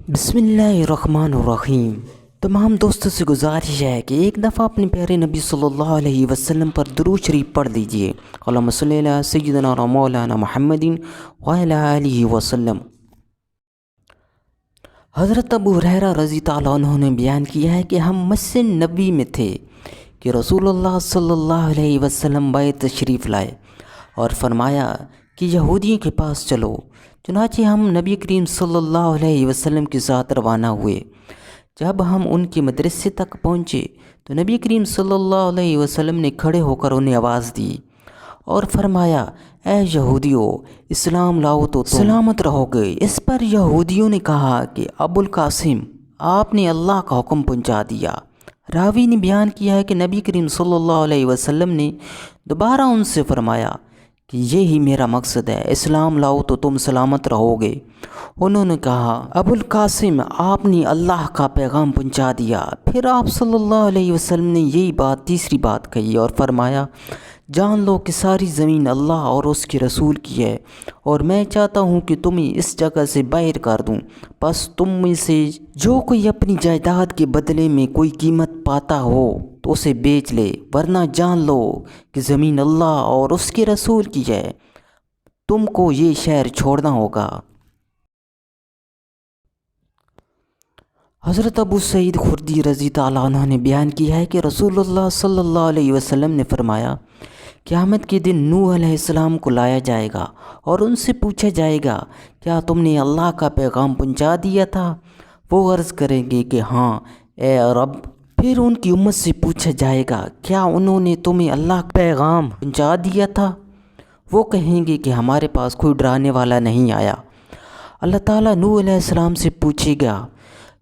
بسم اللہ الرحمن الرحیم۔ تمام دوستوں سے گزارش ہے کہ ایک دفعہ اپنے پیارے نبی صلی اللہ علیہ وسلم پر درود شریف پڑھ لیجئے۔ اللہم صلی علی سیدنا و مولانا محمد وعلی آلہ وسلم۔ حضرت ابو ہریرہ رضی اللہ عنہ نے بیان کیا ہے کہ ہم مسجد نبوی میں تھے کہ رسول اللہ صلی اللہ علیہ وسلم بیت تشریف لائے اور فرمایا کہ یہودیوں کے پاس چلو۔ چنانچہ ہم نبی کریم صلی اللہ علیہ وسلم کے ساتھ روانہ ہوئے۔ جب ہم ان کے مدرسے تک پہنچے تو نبی کریم صلی اللہ علیہ وسلم نے کھڑے ہو کر انہیں آواز دی اور فرمایا، اے یہودیو، اسلام لاؤ تو تم سلامت رہو گے۔ اس پر یہودیوں نے کہا کہ ابو القاسم، آپ نے اللہ کا حکم پہنچا دیا۔ راوی نے بیان کیا ہے کہ نبی کریم صلی اللہ علیہ وسلم نے دوبارہ ان سے فرمایا کہ یہی میرا مقصد ہے، اسلام لاؤ تو تم سلامت رہو گے۔ انہوں نے کہا، ابو القاسم، آپ نے اللہ کا پیغام پہنچا دیا۔ پھر آپ صلی اللہ علیہ وسلم نے یہی تیسری بات کہی اور فرمایا، جان لو کہ ساری زمین اللہ اور اس کے رسول کی ہے، اور میں چاہتا ہوں کہ تمہیں اس جگہ سے باہر کر دوں، بس تم میں سے جو کوئی اپنی جائیداد کے بدلے میں کوئی قیمت پاتا ہو تو اسے بیچ لے، ورنہ جان لو کہ زمین اللہ اور اس کے رسول کی ہے، تم کو یہ شہر چھوڑنا ہوگا۔ حضرت ابو سعید خدری رضی اللہ عنہ نے بیان کیا ہے کہ رسول اللہ صلی اللہ علیہ وسلم نے فرمایا، قیامت کے دن نوح علیہ السلام کو لایا جائے گا اور ان سے پوچھا جائے گا، کیا تم نے اللہ کا پیغام پہنچا دیا تھا؟ وہ عرض کریں گے کہ ہاں اے رب۔ پھر ان کی امت سے پوچھا جائے گا، کیا انہوں نے تمہیں اللہ کا پیغام پہنچا دیا تھا؟ وہ کہیں گے کہ ہمارے پاس کوئی ڈرانے والا نہیں آیا۔ اللہ تعالیٰ نوح علیہ السلام سے پوچھے گا،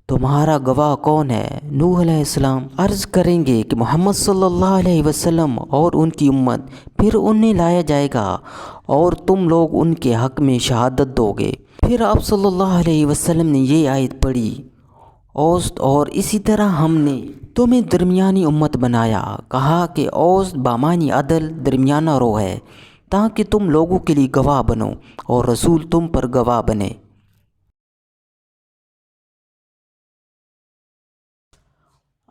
تمہارا گواہ کون ہے؟ نوح علیہ السلام عرض کریں گے کہ محمد صلی اللہ علیہ وسلم اور ان کی امت۔ پھر انہیں لایا جائے گا اور تم لوگ ان کے حق میں شہادت دو گے۔ پھر آپ صلی اللہ علیہ وسلم نے یہ آیت پڑھی، اوسط اور اسی طرح ہم نے تمہیں درمیانی امت بنایا۔ کہا کہ اوسط بامانی عدل، درمیانہ رو ہے، تاکہ تم لوگوں کے لیے گواہ بنو اور رسول تم پر گواہ بنے۔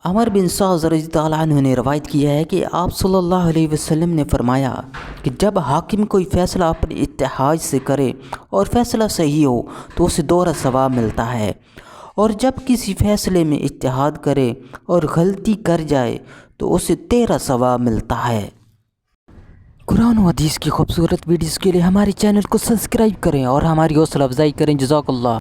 عمر بن سعد رضی اللہ عنہ نے روایت کیا ہے کہ آپ صلی اللہ علیہ وسلم نے فرمایا کہ جب حاکم کوئی فیصلہ اپنے اتحاد سے کرے اور فیصلہ صحیح ہو تو اسے دوہرا ثواب ملتا ہے، اور جب کسی فیصلے میں اتحاد کرے اور غلطی کر جائے تو اسے 13 ثواب ملتا ہے۔ قرآن و حدیث کی خوبصورت ویڈیوز کے لیے ہمارے چینل کو سبسکرائب کریں اور ہماری حوصلہ افزائی کریں۔ جزاک اللہ۔